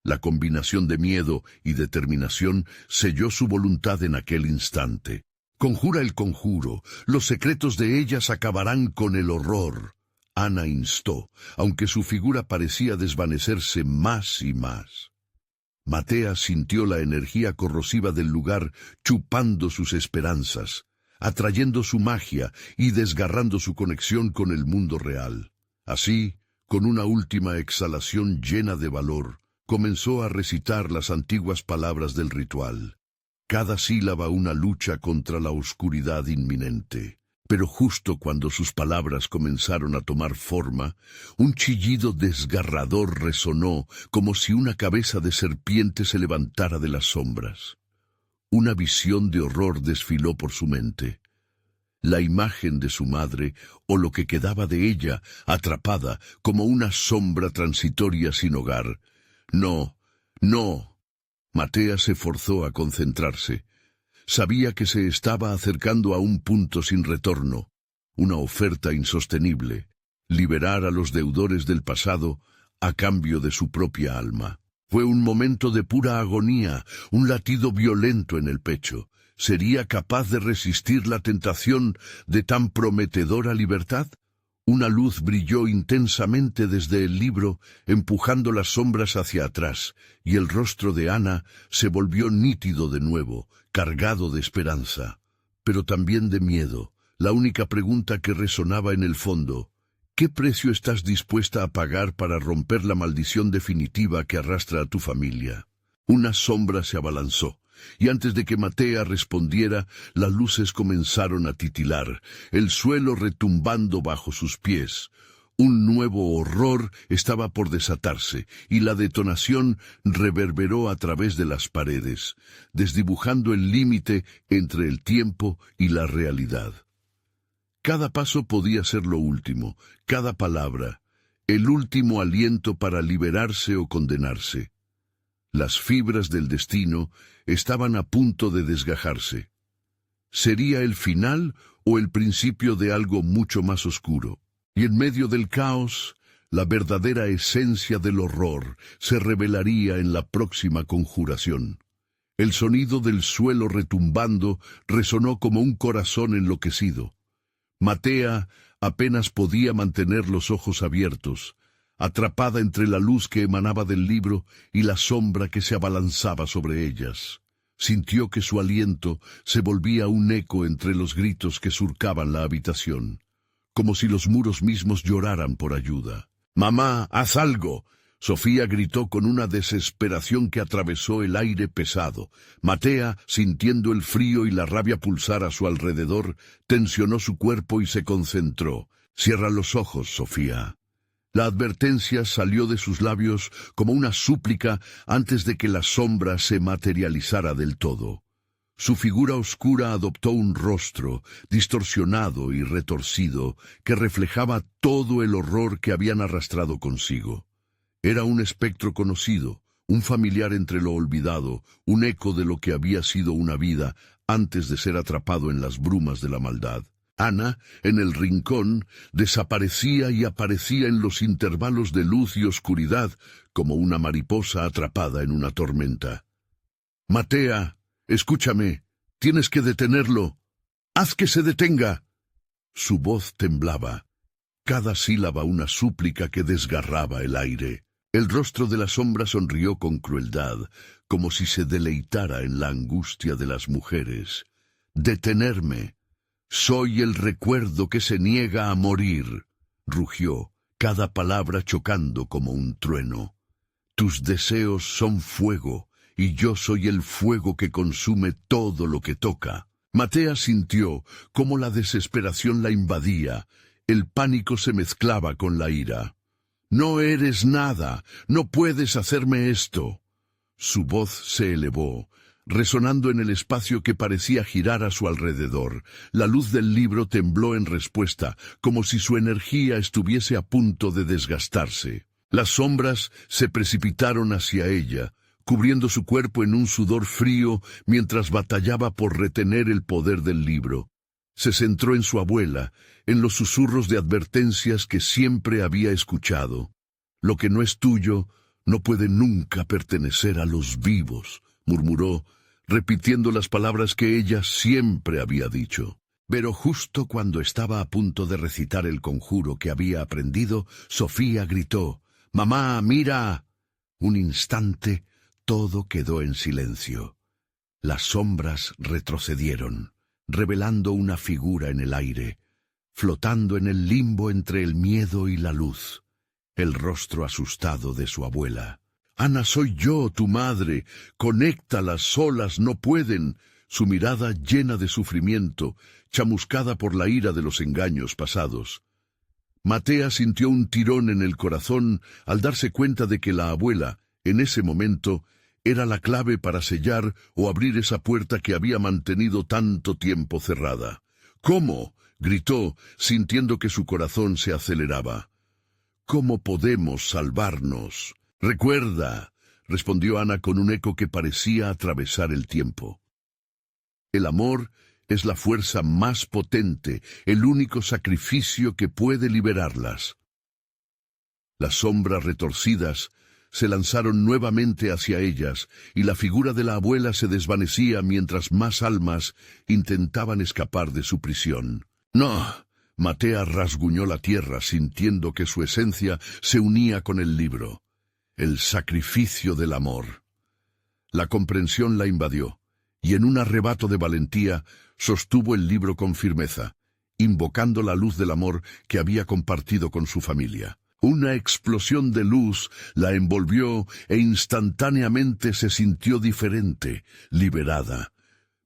La combinación de miedo y determinación selló su voluntad en aquel instante. «Conjura el conjuro, los secretos de ellas acabarán con el horror», Ana instó, aunque su figura parecía desvanecerse más y más. Matea sintió la energía corrosiva del lugar chupando sus esperanzas, atrayendo su magia y desgarrando su conexión con el mundo real. Así, con una última exhalación llena de valor, comenzó a recitar las antiguas palabras del ritual. Cada sílaba una lucha contra la oscuridad inminente. Pero justo cuando sus palabras comenzaron a tomar forma, un chillido desgarrador resonó como si una cabeza de serpiente se levantara de las sombras. Una visión de horror desfiló por su mente. La imagen de su madre, o lo que quedaba de ella, atrapada como una sombra transitoria sin hogar. «No, no». Matea se forzó a concentrarse. Sabía que se estaba acercando a un punto sin retorno, una oferta insostenible, liberar a los deudores del pasado a cambio de su propia alma. Fue un momento de pura agonía, un latido violento en el pecho. ¿Sería capaz de resistir la tentación de tan prometedora libertad? Una luz brilló intensamente desde el libro, empujando las sombras hacia atrás, y el rostro de Ana se volvió nítido de nuevo, cargado de esperanza, pero también de miedo. La única pregunta que resonaba en el fondo: ¿qué precio estás dispuesta a pagar para romper la maldición definitiva que arrastra a tu familia? Una sombra se abalanzó, y antes de que Matea respondiera, las luces comenzaron a titilar, el suelo retumbando bajo sus pies. Un nuevo horror estaba por desatarse, y la detonación reverberó a través de las paredes, desdibujando el límite entre el tiempo y la realidad. Cada paso podía ser lo último, cada palabra, el último aliento para liberarse o condenarse. Las fibras del destino estaban a punto de desgajarse. ¿Sería el final o el principio de algo mucho más oscuro? Y en medio del caos, la verdadera esencia del horror se revelaría en la próxima conjuración. El sonido del suelo retumbando resonó como un corazón enloquecido. Matea apenas podía mantener los ojos abiertos, atrapada entre la luz que emanaba del libro y la sombra que se abalanzaba sobre ellas. Sintió que su aliento se volvía un eco entre los gritos que surcaban la habitación, como si los muros mismos lloraran por ayuda. «¡Mamá, haz algo!», Sofía gritó con una desesperación que atravesó el aire pesado. Matea, sintiendo el frío y la rabia pulsar a su alrededor, tensionó su cuerpo y se concentró. «Cierra los ojos, Sofía». La advertencia salió de sus labios como una súplica antes de que la sombra se materializara del todo. Su figura oscura adoptó un rostro, distorsionado y retorcido, que reflejaba todo el horror que habían arrastrado consigo. Era un espectro conocido, un familiar entre lo olvidado, un eco de lo que había sido una vida antes de ser atrapado en las brumas de la maldad. Ana, en el rincón, desaparecía y aparecía en los intervalos de luz y oscuridad, como una mariposa atrapada en una tormenta. «Matea, escúchame, tienes que detenerlo. Haz que se detenga». Su voz temblaba, cada sílaba una súplica que desgarraba el aire. El rostro de la sombra sonrió con crueldad, como si se deleitara en la angustia de las mujeres. «Detenerme. Soy el recuerdo que se niega a morir», rugió, cada palabra chocando como un trueno. «Tus deseos son fuego, y yo soy el fuego que consume todo lo que toca». Matea sintió cómo la desesperación la invadía. El pánico se mezclaba con la ira. «No eres nada, no puedes hacerme esto». Su voz se elevó, resonando en el espacio que parecía girar a su alrededor. La luz del libro tembló en respuesta, como si su energía estuviese a punto de desgastarse. Las sombras se precipitaron hacia ella, cubriendo su cuerpo en un sudor frío mientras batallaba por retener el poder del libro. Se centró en su abuela, en los susurros de advertencias que siempre había escuchado. «Lo que no es tuyo no puede nunca pertenecer a los vivos», murmuró, repitiendo las palabras que ella siempre había dicho. Pero justo cuando estaba a punto de recitar el conjuro que había aprendido, Sofía gritó: «¡Mamá, mira!». Un instante, todo quedó en silencio. Las sombras retrocedieron, revelando una figura en el aire, flotando en el limbo entre el miedo y la luz, el rostro asustado de su abuela. «Ana, soy yo, tu madre. Conéctalas, solas no pueden». Su mirada llena de sufrimiento, chamuscada por la ira de los engaños pasados. Matea sintió un tirón en el corazón al darse cuenta de que la abuela, en ese momento, era la clave para sellar o abrir esa puerta que había mantenido tanto tiempo cerrada. «¿Cómo?», gritó, sintiendo que su corazón se aceleraba. «¿Cómo podemos salvarnos?». «Recuerda», respondió Ana con un eco que parecía atravesar el tiempo. «El amor es la fuerza más potente, el único sacrificio que puede liberarlas». Las sombras retorcidas se lanzaron nuevamente hacia ellas, y la figura de la abuela se desvanecía mientras más almas intentaban escapar de su prisión. «No». Matea rasguñó la tierra, sintiendo que su esencia se unía con el libro. El sacrificio del amor. La comprensión la invadió, y en un arrebato de valentía sostuvo el libro con firmeza, invocando la luz del amor que había compartido con su familia. Una explosión de luz la envolvió e instantáneamente se sintió diferente, liberada.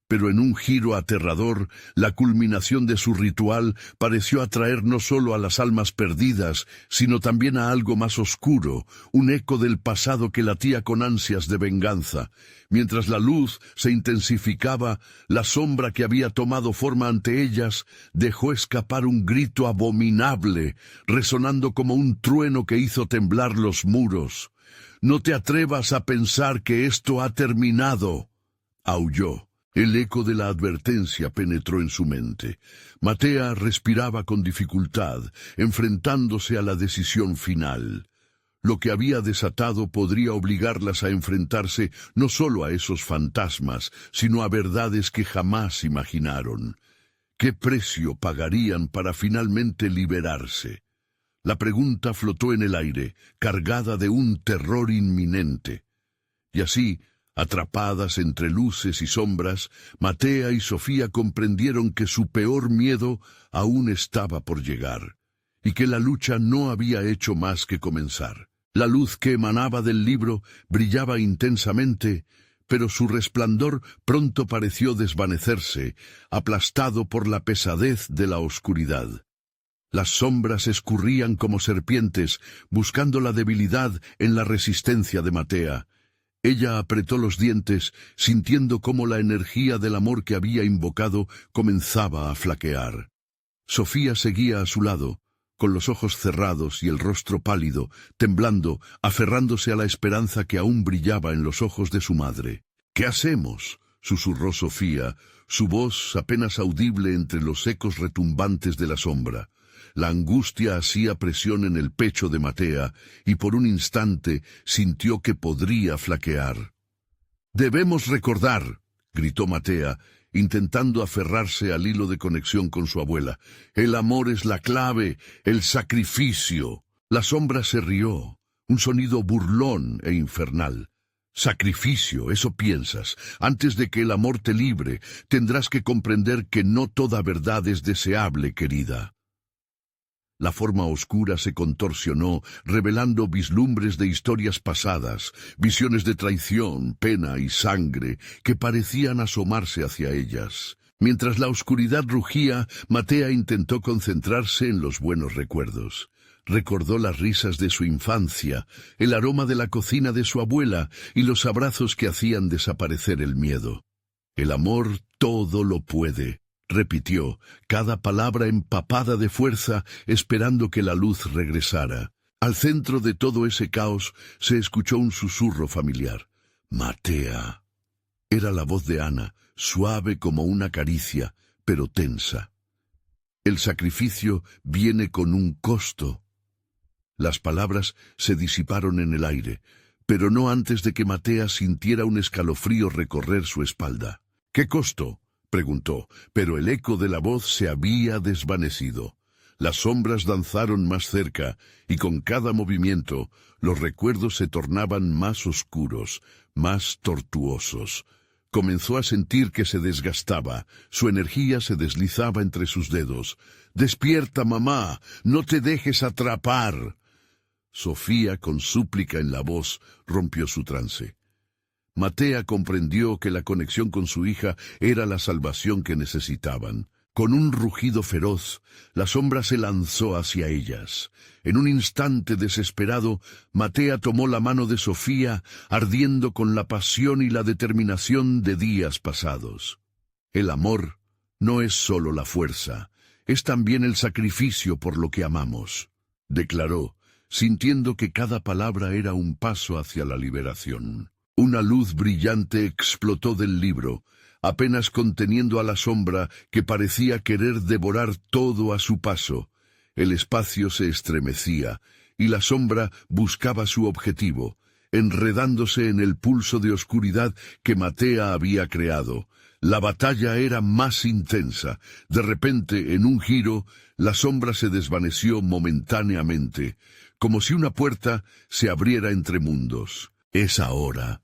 Pero en un giro aterrador, la culminación de su ritual pareció atraer no solo a las almas perdidas, sino también a algo más oscuro, un eco del pasado que latía con ansias de venganza. Mientras la luz se intensificaba, la sombra que había tomado forma ante ellas dejó escapar un grito abominable, resonando como un trueno que hizo temblar los muros. «No te atrevas a pensar que esto ha terminado», aulló. El eco de la advertencia penetró en su mente. Matea respiraba con dificultad, enfrentándose a la decisión final. Lo que había desatado podría obligarlas a enfrentarse no solo a esos fantasmas, sino a verdades que jamás imaginaron. ¿Qué precio pagarían para finalmente liberarse? La pregunta flotó en el aire, cargada de un terror inminente. Y así, atrapadas entre luces y sombras, Matea y Sofía comprendieron que su peor miedo aún estaba por llegar, y que la lucha no había hecho más que comenzar. La luz que emanaba del libro brillaba intensamente, pero su resplandor pronto pareció desvanecerse, aplastado por la pesadez de la oscuridad. Las sombras escurrían como serpientes, buscando la debilidad en la resistencia de Matea. Ella apretó los dientes, sintiendo cómo la energía del amor que había invocado comenzaba a flaquear. Sofía seguía a su lado, con los ojos cerrados y el rostro pálido, temblando, aferrándose a la esperanza que aún brillaba en los ojos de su madre. «¿Qué hacemos?», susurró Sofía, su voz apenas audible entre los ecos retumbantes de la sombra. La angustia hacía presión en el pecho de Matea, y por un instante sintió que podría flaquear. «Debemos recordar», gritó Matea, intentando aferrarse al hilo de conexión con su abuela. El amor es la clave, el sacrificio. La sombra se rió, un sonido burlón e infernal. Sacrificio, eso piensas. Antes de que el amor te libre, tendrás que comprender que no toda verdad es deseable, querida. La forma oscura se contorsionó, revelando vislumbres de historias pasadas, visiones de traición, pena y sangre que parecían asomarse hacia ellas. Mientras la oscuridad rugía, Matea intentó concentrarse en los buenos recuerdos. Recordó las risas de su infancia, el aroma de la cocina de su abuela y los abrazos que hacían desaparecer el miedo. El amor todo lo puede, repitió, cada palabra empapada de fuerza, esperando que la luz regresara. Al centro de todo ese caos se escuchó un susurro familiar. «Matea». Era la voz de Ana, suave como una caricia, pero tensa. El sacrificio viene con un costo. Las palabras se disiparon en el aire, pero no antes de que Matea sintiera un escalofrío recorrer su espalda. «¿Qué costo?», preguntó, pero el eco de la voz se había desvanecido. Las sombras danzaron más cerca, y con cada movimiento los recuerdos se tornaban más oscuros, más tortuosos. Comenzó a sentir que se desgastaba, su energía se deslizaba entre sus dedos. «¡Despierta, mamá! ¡No te dejes atrapar!». Sofía, con súplica en la voz, rompió su trance. Matea comprendió que la conexión con su hija era la salvación que necesitaban. Con un rugido feroz, la sombra se lanzó hacia ellas. En un instante desesperado, Matea tomó la mano de Sofía, ardiendo con la pasión y la determinación de días pasados. El amor no es solo la fuerza, es también el sacrificio por lo que amamos, declaró, sintiendo que cada palabra era un paso hacia la liberación. Una luz brillante explotó del libro, apenas conteniendo a la sombra que parecía querer devorar todo a su paso. El espacio se estremecía, y la sombra buscaba su objetivo, enredándose en el pulso de oscuridad que Matea había creado. La batalla era más intensa. De repente, en un giro, la sombra se desvaneció momentáneamente, como si una puerta se abriera entre mundos. «Es ahora».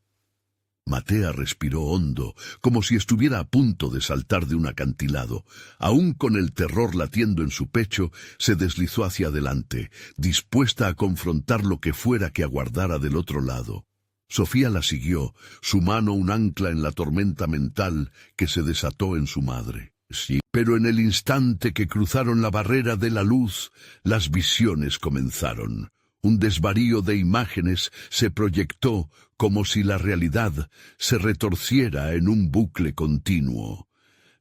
Matea respiró hondo, como si estuviera a punto de saltar de un acantilado. Aún con el terror latiendo en su pecho, se deslizó hacia adelante, dispuesta a confrontar lo que fuera que aguardara del otro lado. Sofía la siguió, su mano un ancla en la tormenta mental que se desató en su madre. Sí, pero en el instante que cruzaron la barrera de la luz, las visiones comenzaron. Un desvarío de imágenes se proyectó como si la realidad se retorciera en un bucle continuo.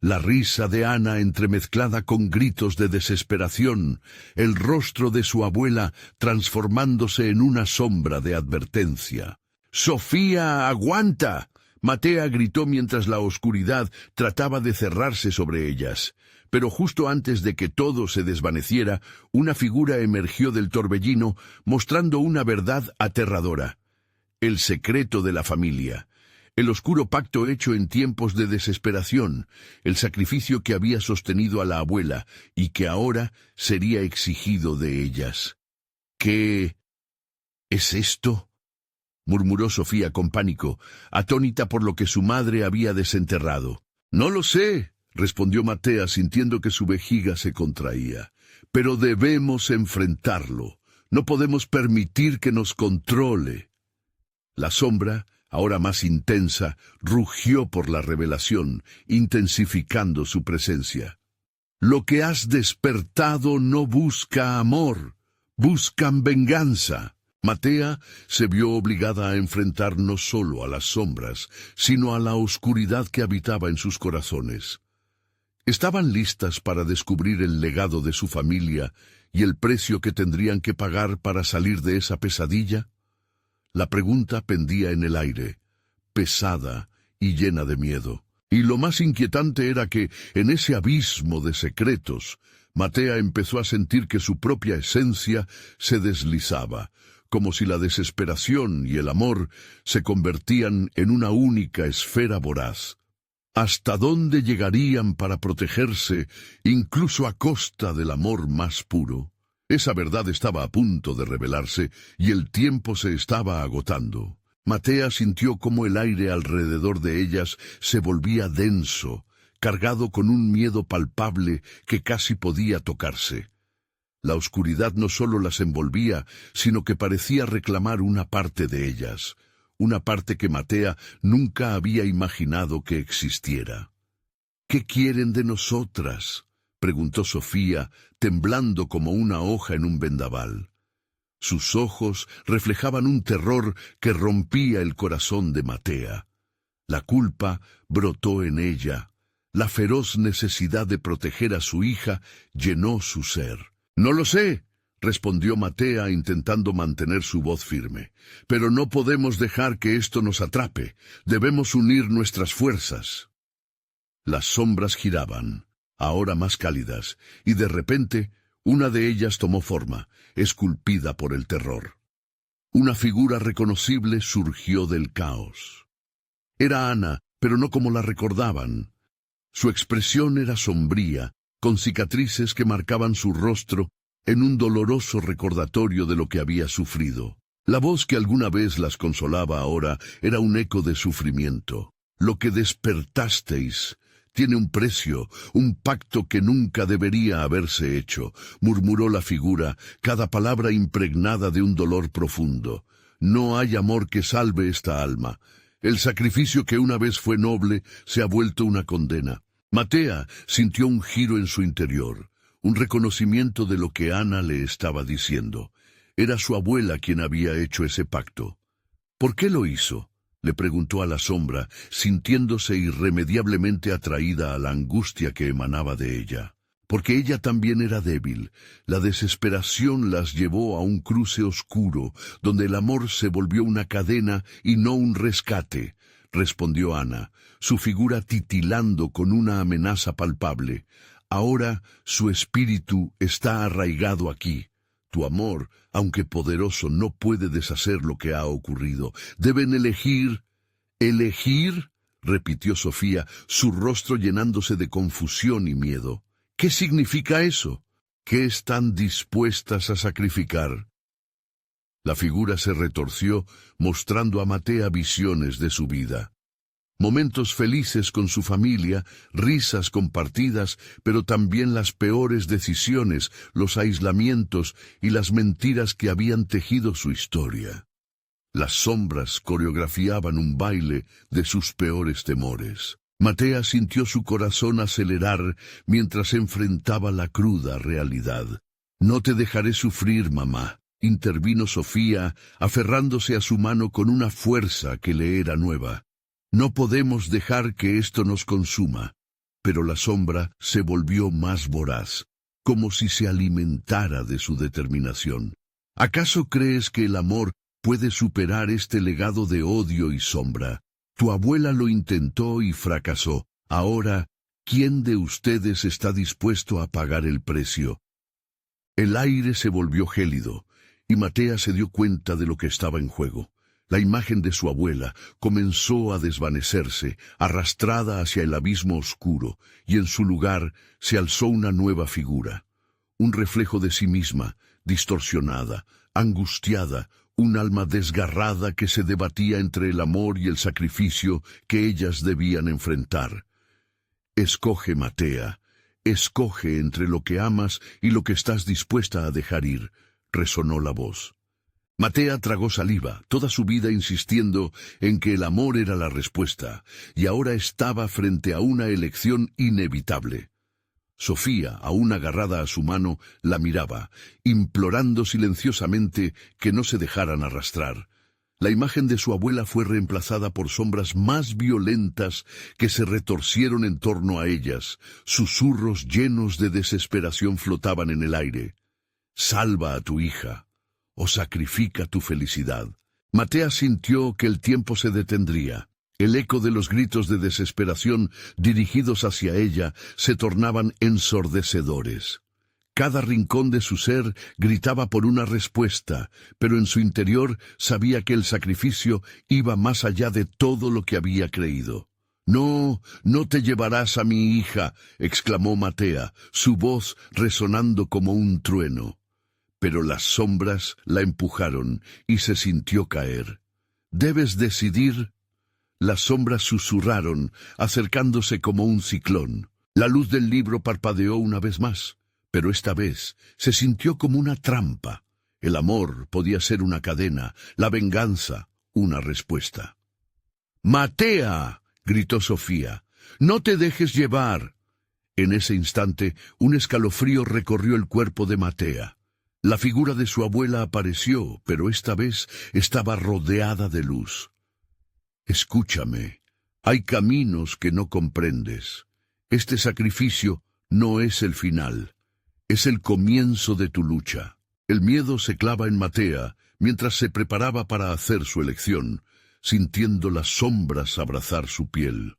La risa de Ana entremezclada con gritos de desesperación, el rostro de su abuela transformándose en una sombra de advertencia. «¡Sofía, aguanta!», Matea gritó mientras la oscuridad trataba de cerrarse sobre ellas. Pero justo antes de que todo se desvaneciera, una figura emergió del torbellino mostrando una verdad aterradora. El secreto de la familia. El oscuro pacto hecho en tiempos de desesperación, el sacrificio que había sostenido a la abuela y que ahora sería exigido de ellas. «¿Qué es esto?», murmuró Sofía con pánico, atónita por lo que su madre había desenterrado. «No lo sé», respondió Matea sintiendo que su vejiga se contraía. «Pero debemos enfrentarlo. No podemos permitir que nos controle». La sombra, ahora más intensa, rugió por la revelación, intensificando su presencia. «Lo que has despertado no busca amor, buscan venganza». Matea se vio obligada a enfrentar no solo a las sombras, sino a la oscuridad que habitaba en sus corazones. ¿Estaban listas para descubrir el legado de su familia y el precio que tendrían que pagar para salir de esa pesadilla? La pregunta pendía en el aire, pesada y llena de miedo. Y lo más inquietante era que, en ese abismo de secretos, Matea empezó a sentir que su propia esencia se deslizaba, como si la desesperación y el amor se convertían en una única esfera voraz. ¿Hasta dónde llegarían para protegerse, incluso a costa del amor más puro? Esa verdad estaba a punto de revelarse y el tiempo se estaba agotando. Matea sintió cómo el aire alrededor de ellas se volvía denso, cargado con un miedo palpable que casi podía tocarse. La oscuridad no solo las envolvía, sino que parecía reclamar una parte de ellas, una parte que Matea nunca había imaginado que existiera. ¿Qué quieren de nosotras?, preguntó Sofía, temblando como una hoja en un vendaval. Sus ojos reflejaban un terror que rompía el corazón de Matea. La culpa brotó en ella. La feroz necesidad de proteger a su hija llenó su ser. «No lo sé», respondió Matea intentando mantener su voz firme. «Pero no podemos dejar que esto nos atrape. Debemos unir nuestras fuerzas». Las sombras giraban, ahora más cálidas, y de repente una de ellas tomó forma, esculpida por el terror. Una figura reconocible surgió del caos. Era Ana, pero no como la recordaban. Su expresión era sombría, con cicatrices que marcaban su rostro en un doloroso recordatorio de lo que había sufrido. La voz que alguna vez las consolaba ahora era un eco de sufrimiento. «Lo que despertasteis tiene un precio, un pacto que nunca debería haberse hecho», murmuró la figura, cada palabra impregnada de un dolor profundo. «No hay amor que salve esta alma. El sacrificio que una vez fue noble se ha vuelto una condena». Matea sintió un giro en su interior, un reconocimiento de lo que Ana le estaba diciendo. Era su abuela quien había hecho ese pacto. «¿Por qué lo hizo?», le preguntó a la sombra, sintiéndose irremediablemente atraída a la angustia que emanaba de ella. «Porque ella también era débil. La desesperación las llevó a un cruce oscuro, donde el amor se volvió una cadena y no un rescate», respondió Ana, su figura titilando con una amenaza palpable. «Ahora su espíritu está arraigado aquí. Tu amor, aunque poderoso, no puede deshacer lo que ha ocurrido. Deben elegir». «¿Elegir?», repitió Sofía, su rostro llenándose de confusión y miedo. «¿Qué significa eso? ¿Qué están dispuestas a sacrificar?». La figura se retorció, mostrando a Matea visiones de su vida. Momentos felices con su familia, risas compartidas, pero también las peores decisiones, los aislamientos y las mentiras que habían tejido su historia. Las sombras coreografiaban un baile de sus peores temores. Matea sintió su corazón acelerar mientras enfrentaba la cruda realidad. «No te dejaré sufrir, mamá», intervino Sofía, aferrándose a su mano con una fuerza que le era nueva. «No podemos dejar que esto nos consuma». Pero la sombra se volvió más voraz, como si se alimentara de su determinación. «¿Acaso crees que el amor puede superar este legado de odio y sombra? Tu abuela lo intentó y fracasó. Ahora, ¿quién de ustedes está dispuesto a pagar el precio?». El aire se volvió gélido, y Matea se dio cuenta de lo que estaba en juego. La imagen de su abuela comenzó a desvanecerse, arrastrada hacia el abismo oscuro, y en su lugar se alzó una nueva figura. Un reflejo de sí misma, distorsionada, angustiada, un alma desgarrada que se debatía entre el amor y el sacrificio que ellas debían enfrentar. «Escoge, Matea, escoge entre lo que amas y lo que estás dispuesta a dejar ir», resonó la voz. Matea tragó saliva, toda su vida insistiendo en que el amor era la respuesta, y ahora estaba frente a una elección inevitable. Sofía, aún agarrada a su mano, la miraba, implorando silenciosamente que no se dejaran arrastrar. La imagen de su abuela fue reemplazada por sombras más violentas que se retorcieron en torno a ellas. Susurros llenos de desesperación flotaban en el aire. «Salva a tu hija, o sacrifica tu felicidad». Matea sintió que el tiempo se detendría. El eco de los gritos de desesperación dirigidos hacia ella se tornaban ensordecedores. Cada rincón de su ser gritaba por una respuesta, pero en su interior sabía que el sacrificio iba más allá de todo lo que había creído. No, no te llevarás a mi hija, exclamó Matea, su voz resonando como un trueno. Pero las sombras la empujaron y se sintió caer. «Debes decidir». Las sombras susurraron, acercándose como un ciclón. La luz del libro parpadeó una vez más, pero esta vez se sintió como una trampa. El amor podía ser una cadena, la venganza una respuesta. «¡Matea!», gritó Sofía. «¡No te dejes llevar!». En ese instante, un escalofrío recorrió el cuerpo de Matea. La figura de su abuela apareció, pero esta vez estaba rodeada de luz. «Escúchame, hay caminos que no comprendes. Este sacrificio no es el final, es el comienzo de tu lucha». El miedo se clava en Matea mientras se preparaba para hacer su elección, sintiendo las sombras abrazar su piel.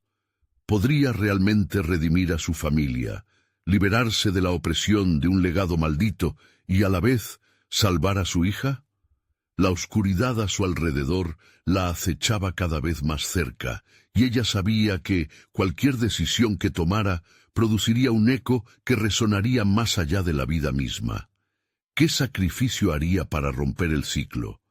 ¿Podría realmente redimir a su familia, liberarse de la opresión de un legado maldito y a la vez salvar a su hija? La oscuridad a su alrededor la acechaba cada vez más cerca, y ella sabía que cualquier decisión que tomara produciría un eco que resonaría más allá de la vida misma. ¿Qué sacrificio haría para romper el ciclo?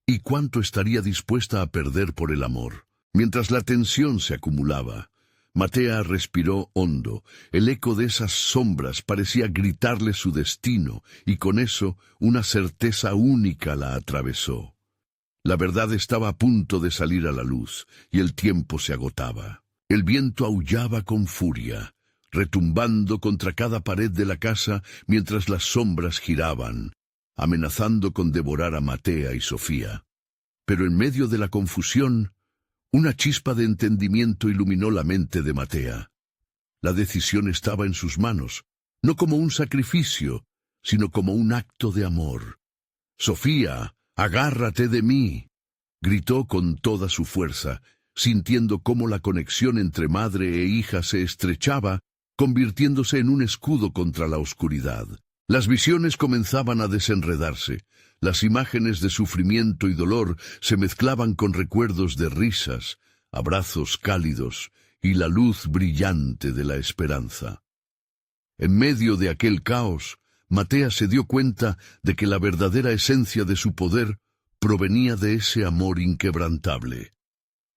¿Y cuánto estaría dispuesta a perder por el amor? Mientras la tensión se acumulaba, Matea respiró hondo. El eco de esas sombras parecía gritarle su destino, y con eso una certeza única la atravesó. La verdad estaba a punto de salir a la luz, y el tiempo se agotaba. El viento aullaba con furia, retumbando contra cada pared de la casa mientras las sombras giraban, amenazando con devorar a Matea y Sofía. Pero en medio de la confusión, una chispa de entendimiento iluminó la mente de Matea. La decisión estaba en sus manos, no como un sacrificio, sino como un acto de amor. «Sofía, agárrate de mí», gritó con toda su fuerza, sintiendo cómo la conexión entre madre e hija se estrechaba, convirtiéndose en un escudo contra la oscuridad. Las visiones comenzaban a desenredarse. Las imágenes de sufrimiento y dolor se mezclaban con recuerdos de risas, abrazos cálidos y la luz brillante de la esperanza. En medio de aquel caos, Matea se dio cuenta de que la verdadera esencia de su poder provenía de ese amor inquebrantable.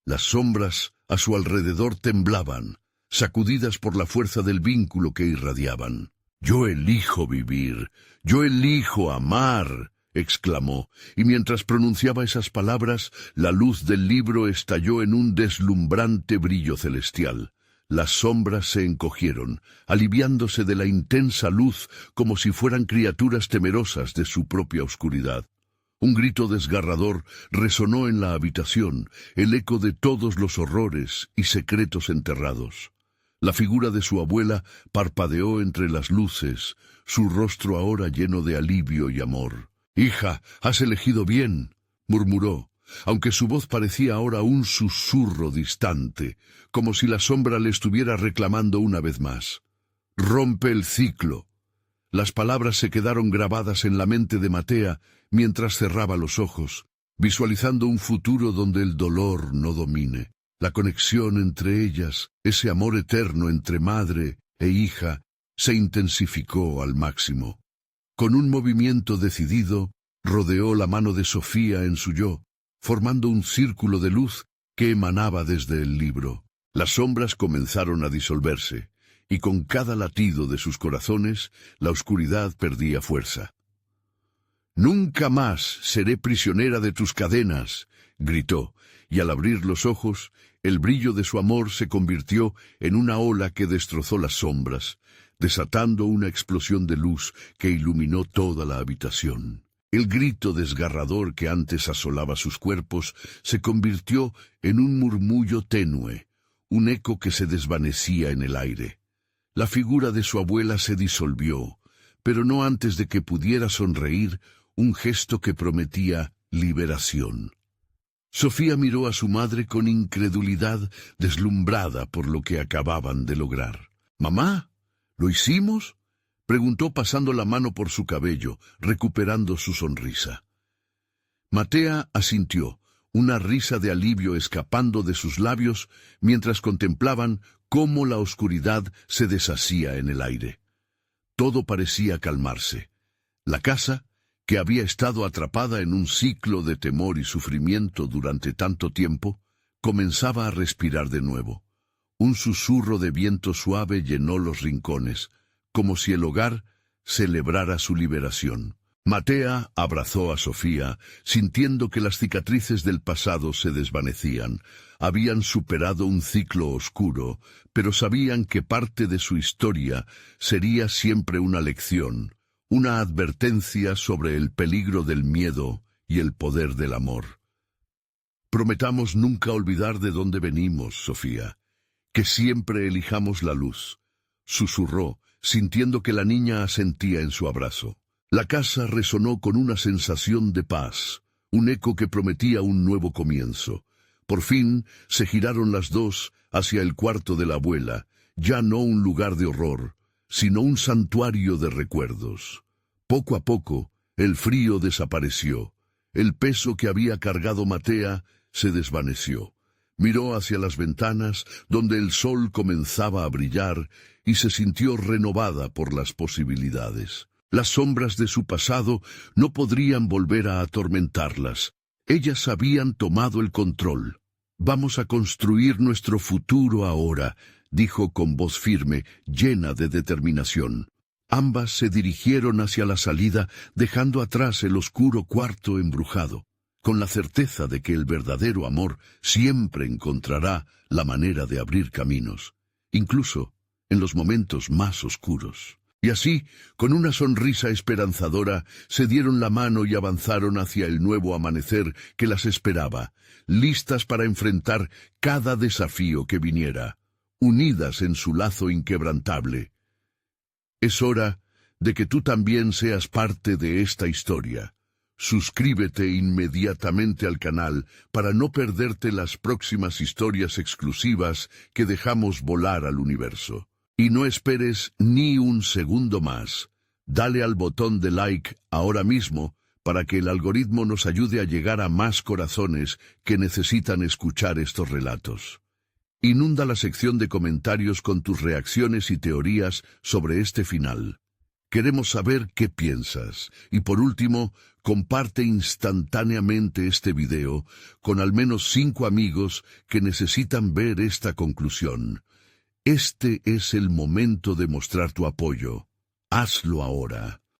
Las sombras a su alrededor temblaban, sacudidas por la fuerza del vínculo que irradiaban. «Yo elijo vivir, yo elijo amar», exclamó, y mientras pronunciaba esas palabras, la luz del libro estalló en un deslumbrante brillo celestial. Las sombras se encogieron, aliviándose de la intensa luz como si fueran criaturas temerosas de su propia oscuridad. Un grito desgarrador resonó en la habitación, el eco de todos los horrores y secretos enterrados. La figura de su abuela parpadeó entre las luces, su rostro ahora lleno de alivio y amor. «Hija, has elegido bien», murmuró, aunque su voz parecía ahora un susurro distante, como si la sombra le estuviera reclamando una vez más. «Rompe el ciclo». Las palabras se quedaron grabadas en la mente de Matea mientras cerraba los ojos, visualizando un futuro donde el dolor no domine. La conexión entre ellas, ese amor eterno entre madre e hija, se intensificó al máximo. Con un movimiento decidido, rodeó la mano de Sofía en su yo, formando un círculo de luz que emanaba desde el libro. Las sombras comenzaron a disolverse, y con cada latido de sus corazones, la oscuridad perdía fuerza. «Nunca más seré prisionera de tus cadenas», gritó, y al abrir los ojos, el brillo de su amor se convirtió en una ola que destrozó las sombras, desatando una explosión de luz que iluminó toda la habitación. El grito desgarrador que antes asolaba sus cuerpos se convirtió en un murmullo tenue, un eco que se desvanecía en el aire. La figura de su abuela se disolvió, pero no antes de que pudiera sonreír, un gesto que prometía liberación. Sofía miró a su madre con incredulidad, deslumbrada por lo que acababan de lograr. «¿Mamá? ¿Lo hicimos?», preguntó pasando la mano por su cabello, recuperando su sonrisa. Matea asintió, una risa de alivio escapando de sus labios mientras contemplaban cómo la oscuridad se deshacía en el aire. Todo parecía calmarse. La casa, que había estado atrapada en un ciclo de temor y sufrimiento durante tanto tiempo, comenzaba a respirar de nuevo. Un susurro de viento suave llenó los rincones, como si el hogar celebrara su liberación. Matea abrazó a Sofía, sintiendo que las cicatrices del pasado se desvanecían. Habían superado un ciclo oscuro, pero sabían que parte de su historia sería siempre una lección, una advertencia sobre el peligro del miedo y el poder del amor. Prometamos nunca olvidar de dónde venimos, Sofía, que siempre elijamos la luz, susurró, sintiendo que la niña asentía en su abrazo. La casa resonó con una sensación de paz, un eco que prometía un nuevo comienzo. Por fin se giraron las dos hacia el cuarto de la abuela, ya no un lugar de horror, sino un santuario de recuerdos. Poco a poco, el frío desapareció. El peso que había cargado Matea se desvaneció. Miró hacia las ventanas, donde el sol comenzaba a brillar, y se sintió renovada por las posibilidades. Las sombras de su pasado no podrían volver a atormentarlas. Ellas habían tomado el control. «Vamos a construir nuestro futuro ahora», dijo con voz firme, llena de determinación. Ambas se dirigieron hacia la salida, dejando atrás el oscuro cuarto embrujado, con la certeza de que el verdadero amor siempre encontrará la manera de abrir caminos, incluso en los momentos más oscuros. Y así, con una sonrisa esperanzadora, se dieron la mano y avanzaron hacia el nuevo amanecer que las esperaba, listas para enfrentar cada desafío que viniera, unidas en su lazo inquebrantable. Es hora de que tú también seas parte de esta historia. Suscríbete inmediatamente al canal para no perderte las próximas historias exclusivas que dejamos volar al universo. Y no esperes ni un segundo más. Dale al botón de like ahora mismo para que el algoritmo nos ayude a llegar a más corazones que necesitan escuchar estos relatos. Inunda la sección de comentarios con tus reacciones y teorías sobre este final. Queremos saber qué piensas. Y por último, comparte instantáneamente este video con al menos 5 amigos que necesitan ver esta conclusión. Este es el momento de mostrar tu apoyo. Hazlo ahora.